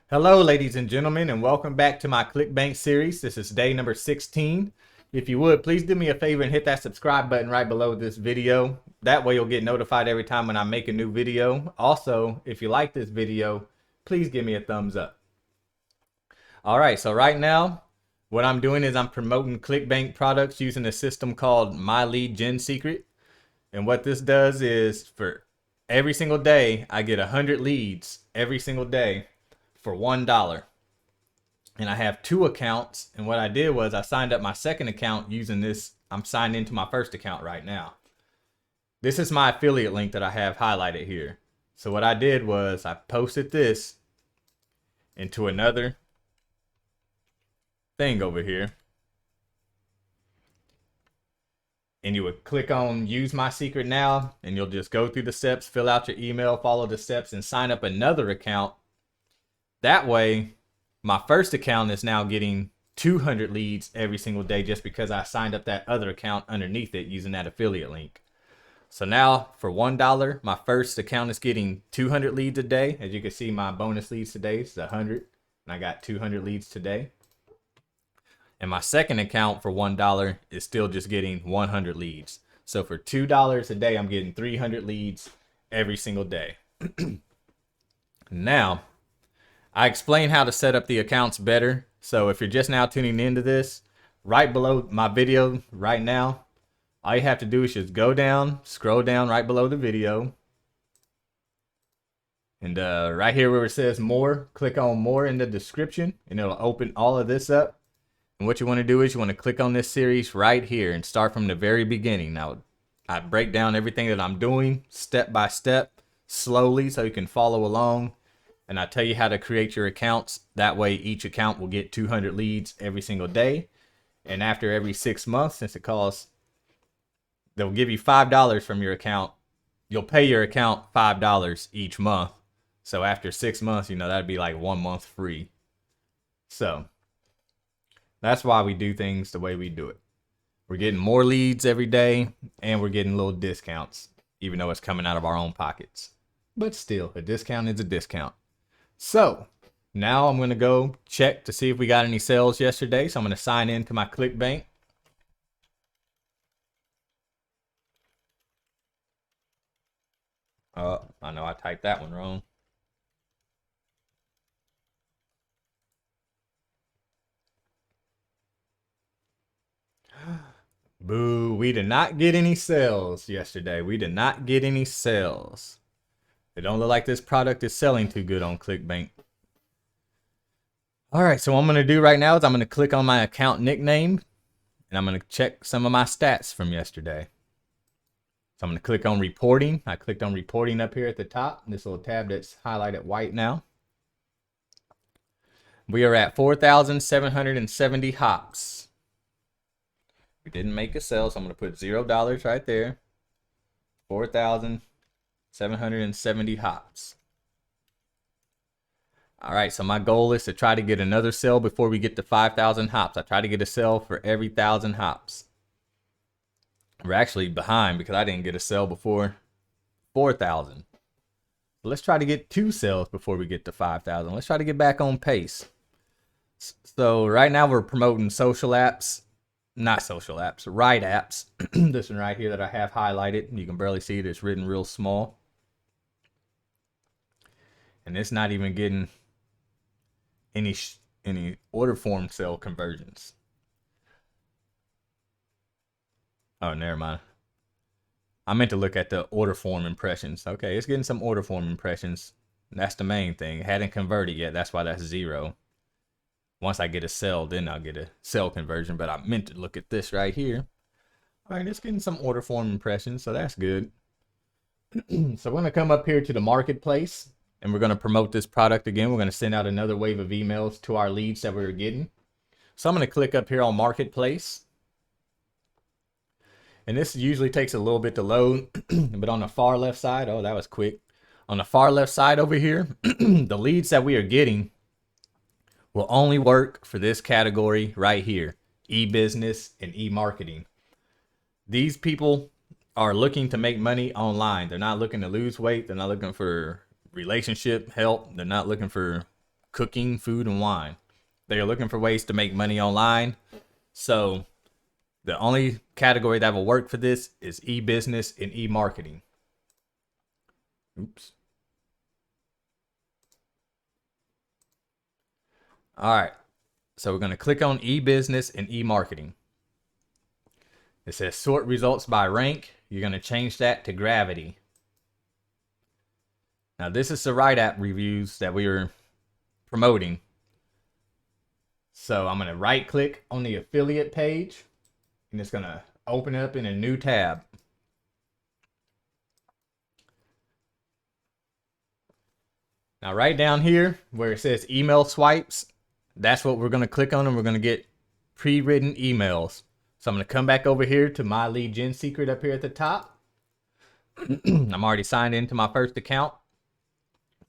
Hello, ladies and gentlemen, and welcome back to my ClickBank series. This is day number 16. If you would, please do me a favor and hit that subscribe button right below this video. That way you'll get notified every time when I make a new video. Also, if you like this video, please give me a thumbs up. All right, so right now, what I'm doing is I'm promoting ClickBank products using a system called My Lead Gen Secret. And what this does is for every single day, I get 100 leads every single day for $1. And I have two accounts. And what I did was I signed up my second account using this. I'm signed into my first account right now. This is my affiliate link that I have highlighted here. So what I did was I posted this into another thing over here. And you would click on use my secret now, and you'll just go through the steps, fill out your email, follow the steps, and sign up another account. That way, my first account is now getting 200 leads every single day just because I signed up that other account underneath it using that affiliate link. So now for $1, my first account is getting 200 leads a day. As you can see, my bonus leads today is 100, and I got 200 leads today. And my second account for $1 is still just getting 100 leads. So for $2 a day, I'm getting 300 leads every single day. Now, I explain how to set up the accounts better. So if you're just now tuning into this, right below my video right now, all you have to do is just go down, scroll down right below the video. And right here where it says more, click on more in the description, and it'll open all of this up. And what you want to do is you want to click on this series right here and start from the very beginning. Now, I break down everything that I'm doing step by step, slowly, so you can follow along. And I tell you how to create your accounts. That way each account will get 200 leads every single day. And after every 6 months, since it costs, they'll give you $5 from your account. You'll pay your account $5 each month. So after 6 months, that'd be like 1 month free. So that's why we do things the way we do it. We're getting more leads every day, and we're getting little discounts, even though it's coming out of our own pockets. But still, a discount is a discount. So now I'm going to go check to see if we got any sales yesterday. So I'm going to sign into my ClickBank. I know I typed that one wrong. Boo, we did not get any sales yesterday. We did not get any sales. It don't look like this product is selling too good on ClickBank. All right, so what I'm going to do right now is I'm going to click on my account nickname, and I'm going to check some of my stats from yesterday. So I'm going to click on reporting. I clicked on reporting up here at the top, this little tab that's highlighted white now. We are at 4,770 hops. We didn't make a sale, so I'm going to put $0 right there. 4,770 hops. All right, so my goal is to try to get another sale before we get to 5,000 hops. I try to get a sale for every 1,000 hops. We're actually behind because I didn't get a sale before 4,000. Let's try to get 2 sales before we get to 5,000. Let's try to get back on pace. So right now we're promoting social apps. Not social apps, right apps. This one right here that I have highlighted. You can barely see it. It's written real small. And it's not even getting any order form sale conversions. Oh, never mind. I meant to look at the order form impressions. Okay, it's getting some order form impressions. That's the main thing. It hadn't converted yet. That's why that's 0. Once I get a sell, then I'll get a sell conversion. But I meant to look at this right here. All right, it's getting some order form impressions, so that's good. So we're going to come up here to the marketplace, and we're going to promote this product again. We're going to send out another wave of emails to our leads that we were getting. So I'm going to click up here on marketplace. And this usually takes a little bit to load, but on the far left side, oh, that was quick. On the far left side over here, the leads that we are getting will only work for this category right here, e-business and e-marketing. These people are looking to make money online. They're not looking to lose weight. They're not looking for relationship help. They're not looking for cooking, food, and wine. They are looking for ways to make money online. So the only category that will work for this is e-business and e-marketing. Oops. All right. So we're going to click on e-business and e-marketing. It says sort results by rank. You're going to change that to gravity. Now this is the Right App reviews that we were promoting. So I'm going to right click on the affiliate page and it's going to open up in a new tab. Now right down here where it says email swipes, that's what we're going to click on, and we're going to get pre-written emails. So I'm going to come back over here to my lead gen secret up here at the top. I'm already signed into my first account.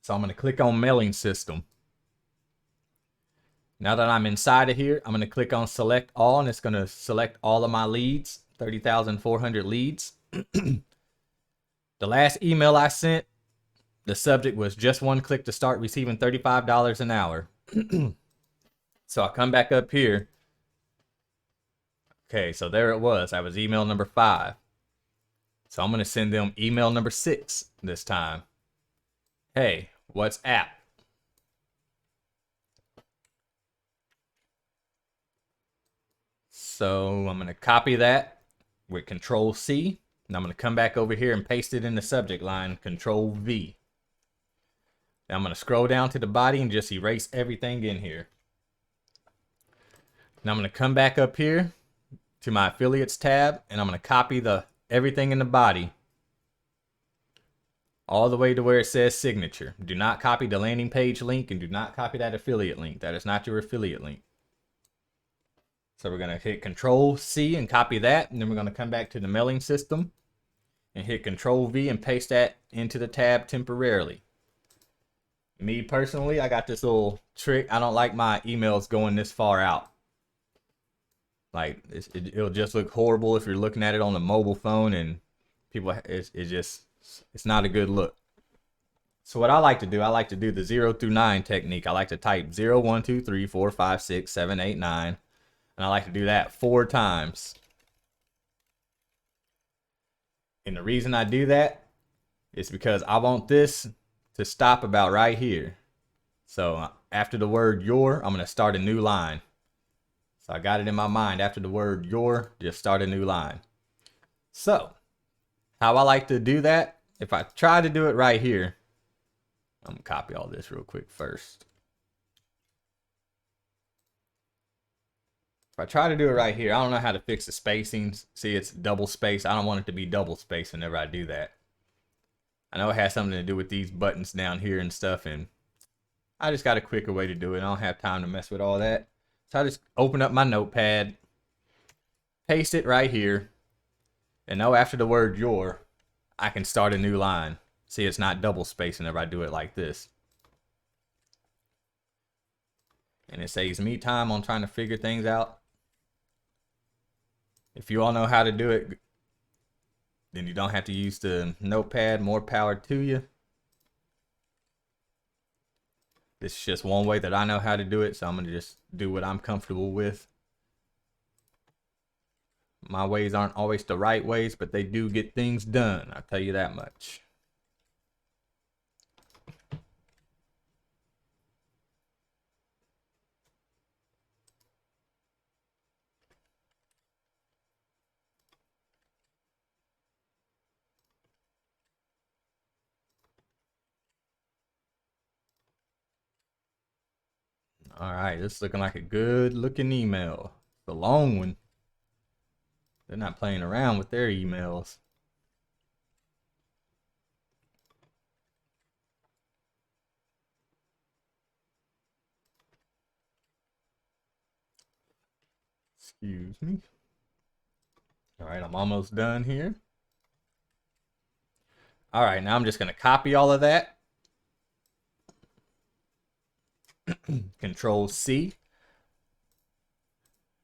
So I'm going to click on mailing system. Now that I'm inside of here, I'm going to click on select all, and it's going to select all of my leads, 30,400 leads. The last email I sent, the subject was just one click to start receiving $35 an hour. So I'll come back up here. Okay, so there it was. That was email number 5. So I'm going to send them email number 6 this time. Hey, what's app? So I'm going to copy that with Control C. And I'm going to come back over here and paste it in the subject line, Control V. Now I'm going to scroll down to the body and just erase everything in here. Now I'm going to come back up here to my affiliates tab, and I'm going to copy everything in the body all the way to where it says signature. Do not copy the landing page link, and do not copy that affiliate link. That is not your affiliate link. So we're going to hit Control C and copy that, and then we're going to come back to the mailing system and hit Control V and paste that into the tab temporarily. Me personally, I got this little trick. I don't like my emails going this far out. Like it'll just look horrible if you're looking at it on a mobile phone, and people, it's not a good look. So what I like to do the 0 through 9 technique. I like to type 0, 1, 2, 3, 4, 5, 6, 7, 8, 9. And I like to do that 4 times. And the reason I do that is because I want this to stop about right here. So after the word your, I'm going to start a new line. So I got it in my mind, after the word your, just start a new line. So how I like to do that, if I try to do it right here, I'm going to copy all this real quick first. If I try to do it right here, I don't know how to fix the spacing. See, it's double space. I don't want it to be double space whenever I do that. I know it has something to do with these buttons down here and stuff, and I just got a quicker way to do it. I don't have time to mess with all that. So I just open up my notepad, paste it right here, and now after the word your, I can start a new line. See, it's not double spaced whenever I do it like this. And it saves me time on trying to figure things out. If you all know how to do it, then you don't have to use the notepad. More power to you. This is just one way that I know how to do it, so I'm going to just do what I'm comfortable with. My ways aren't always the right ways, but they do get things done. I'll tell you that much. All right, this is looking like a good looking email. It's a long one. They're not playing around with their emails. Excuse me. All right, I'm almost done here. All right, now I'm just going to copy all of that. Control C.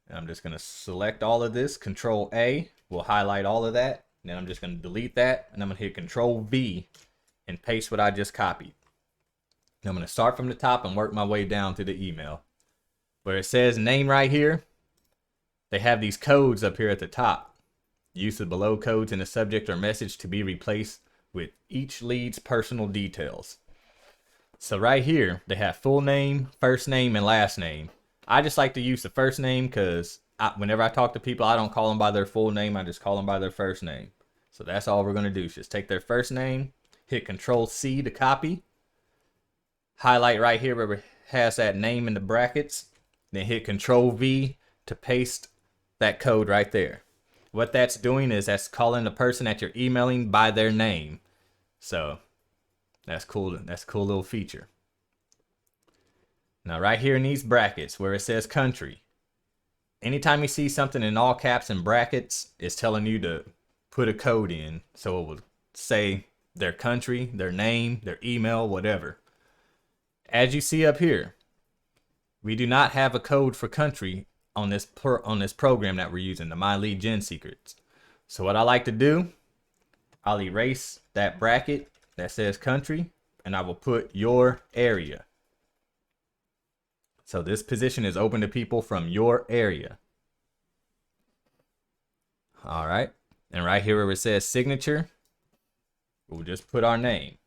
And I'm just going to select all of this. Control A will highlight all of that. And then I'm just going to delete that. And I'm going to hit Control V and paste what I just copied. I'm going to start from the top and work my way down to the email. Where it says name right here, they have these codes up here at the top. Use the below codes in the subject or message to be replaced with each lead's personal details. So right here, they have full name, first name, and last name. I just like to use the first name because whenever I talk to people, I don't call them by their full name. I just call them by their first name. So that's all we're going to do. Just take their first name, hit Control C to copy, highlight right here where it has that name in the brackets, then hit Control V to paste that code right there. What that's doing is that's calling the person that you're emailing by their name. So that's cool. That's a cool little feature. Now right here in these brackets where it says country, anytime you see something in all caps and brackets, it's telling you to put a code in. So it will say their country, their name, their email, whatever. As you see up here, we do not have a code for country on this program that we're using, the My Lead Gen Secrets. So what I like to do, I'll erase that bracket that says country, and I will put your area. So this position is open to people from your area. All right. And right here where it says signature, we'll just put our name.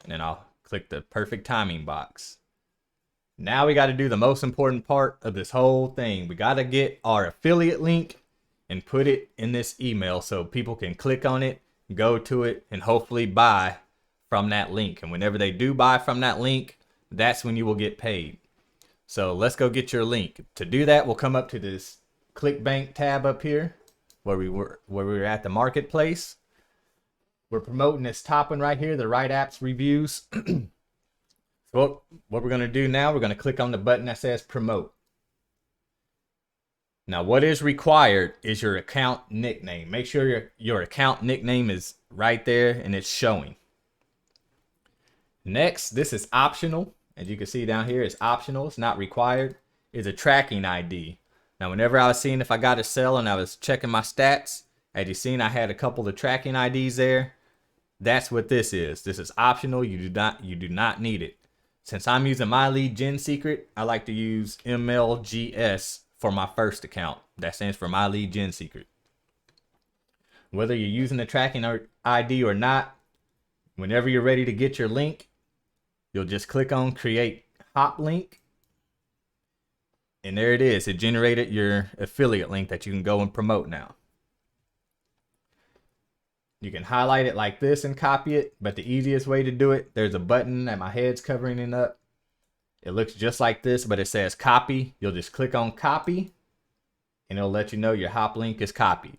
And then I'll click the perfect timing box. Now we got to do the most important part of this whole thing. We got to get our affiliate link and put it in this email so people can click on it, go to it, and hopefully buy from that link. And whenever they do buy from that link, that's when you will get paid. So let's go get your link. To do that, we'll come up to this ClickBank tab up here where we were at the marketplace. We're promoting this top one right here, the Right Apps Reviews. So what we're going to do now, we're going to click on the button that says promote. Now what is required is your account nickname. Make sure your account nickname is right there and it's showing. Next, this is optional. As you can see down here, it's optional. It's not required. It's a tracking ID. Now whenever I was seeing if I got a sell and I was checking my stats, as you seen, I had a couple of tracking IDs there. That's what this is. This is optional. You do not need it. Since I'm using My Lead Gen Secret, I like to use MLGS for my first account. That stands for My Lead Gen Secret. Whether you're using the tracking ID or not, whenever you're ready to get your link, you'll just click on Create Hop Link. And there it is. It generated your affiliate link that you can go and promote now. You can highlight it like this and copy it, but the easiest way to do it, there's a button that my head's covering it up. It looks just like this, but it says copy. You'll just click on copy and it'll let you know your hop link is copied.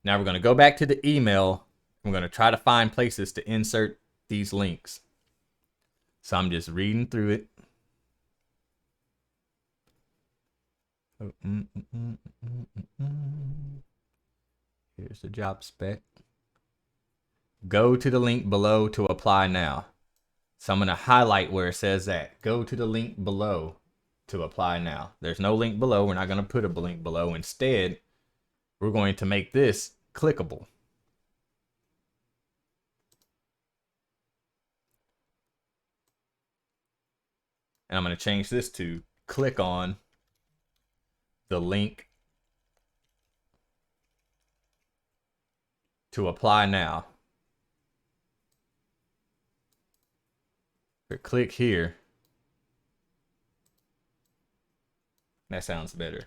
Now we're going to go back to the email. I'm going to try to find places to insert these links. So I'm just reading through it. Here's the job spec. Go to the link below to apply now. So I'm going to highlight where it says that. Go to the link below to apply now. There's no link below. We're not going to put a link below. Instead, we're going to make this clickable. And I'm going to change this to click on the link to apply now. Or click here. That sounds better.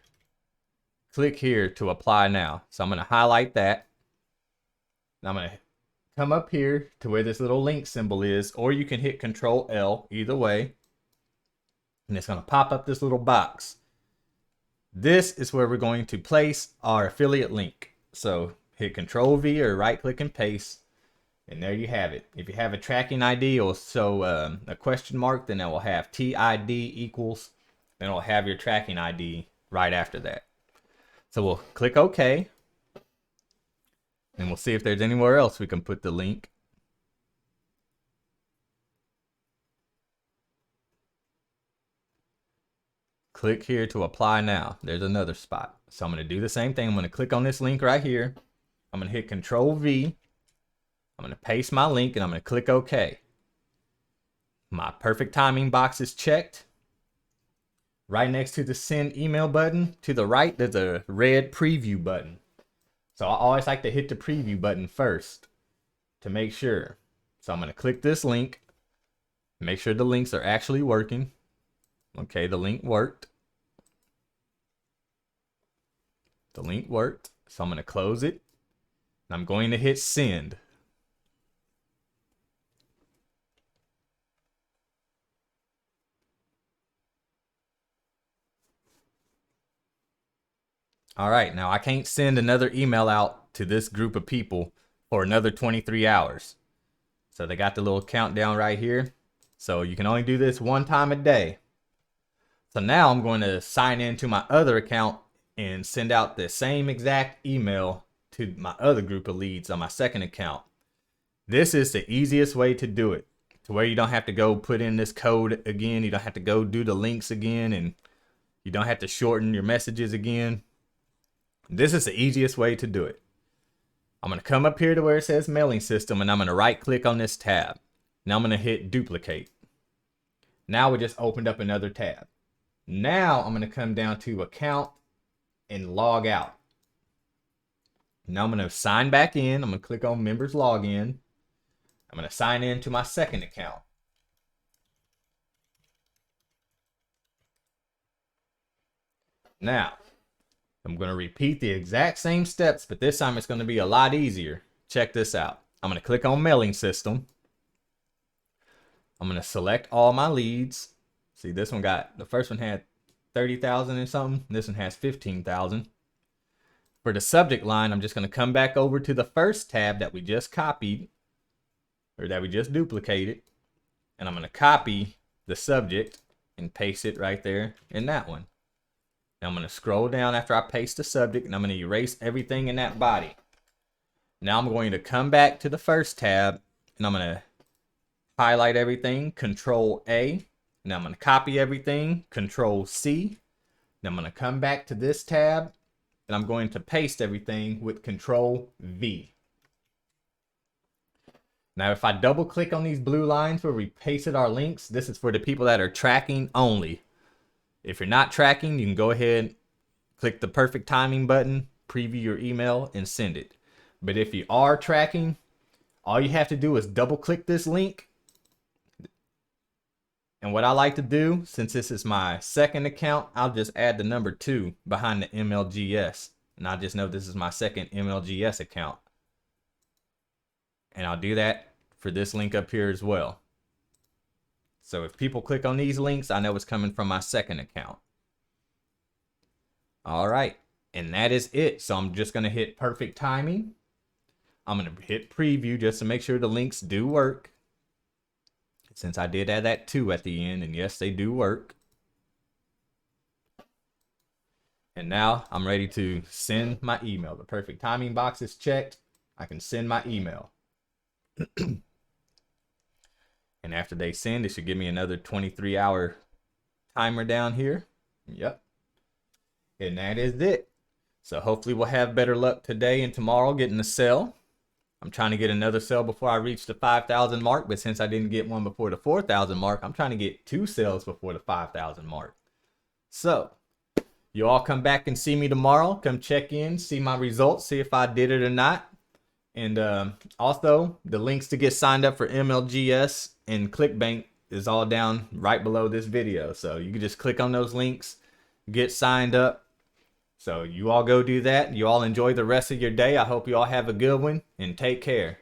Click here to apply now. So I'm going to highlight that. And I'm going to come up here to where this little link symbol is, or you can hit Control L, either way. And it's going to pop up this little box. This is where we're going to place our affiliate link. So hit Control V or right click and paste. And there you have it. If you have a tracking ID or so a question mark, then it will have TID equals. Then it'll have your tracking ID right after that. So we'll click OK. And we'll see if there's anywhere else we can put the link. Click here to apply now. There's another spot. So I'm going to do the same thing. I'm going to click on this link right here. I'm going to hit Control V. I'm going to paste my link and I'm going to click OK. My perfect timing box is checked. Right next to the send email button, to the right, there's a red preview button. So I always like to hit the preview button first to make sure. So I'm going to click this link, make sure the links are actually working. Okay, the link worked. The link worked. So I'm going to close it. And I'm going to hit send. All right, now I can't send another email out to this group of people for another 23 hours. So they got the little countdown right here. So you can only do this one time a day. So now I'm going to sign into my other account and send out the same exact email to my other group of leads on my second account. This is the easiest way to do it, to where you don't have to go put in this code again. You don't have to go do the links again, and you don't have to shorten your messages again. This is the easiest way to do it. I'm going to come up here to where it says mailing system, and I'm going to right click on this tab. Now I'm going to hit duplicate. Now we just opened up another tab. Now I'm going to come down to account and log out. Now I'm going to sign back in. I'm going to click on members login. I'm going to sign in to my second account. Now I'm going to repeat the exact same steps, but this time it's going to be a lot easier. Check this out. I'm going to click on mailing system. I'm going to select all my leads. See, this one the first one had 30,000 and something. This one has 15,000. For the subject line, I'm just going to come back over to the first tab that we just copied, or that we just duplicated. And I'm going to copy the subject and paste it right there in that one. Now I'm going to scroll down after I paste the subject, and I'm going to erase everything in that body. Now I'm going to come back to the first tab, and I'm going to highlight everything, Control A. Now I'm going to copy everything, Control C. Now I'm going to come back to this tab, and I'm going to paste everything with Control V. Now if I double click on these blue lines where we pasted our links, this is for the people that are tracking only. If you're not tracking, you can go ahead, click the perfect timing button, preview your email, and send it. But if you are tracking, all you have to do is double click this link. And what I like to do, since this is my second account, I'll just add the number 2 behind the MLGS. And I just know this is my second MLGS account. And I'll do that for this link up here as well. So if people click on these links, I know it's coming from my second account. All right, and that is it. So I'm just going to hit perfect timing. I'm going to hit preview just to make sure the links do work. Since I did add that 2 at the end, and yes, they do work. And now I'm ready to send my email. The perfect timing box is checked. I can send my email. And after they send, it should give me another 23-hour timer down here. Yep. And that is it. So hopefully we'll have better luck today and tomorrow getting a sale. I'm trying to get another sale before I reach the 5,000 mark. But since I didn't get one before the 4,000 mark, I'm trying to get 2 sales before the 5,000 mark. So you all come back and see me tomorrow. Come check in, see my results, see if I did it or not. And also, the links to get signed up for MLGS and ClickBank is all down right below this video. So you can just click on those links, get signed up. So you all go do that. You all enjoy the rest of your day. I hope you all have a good one, and take care.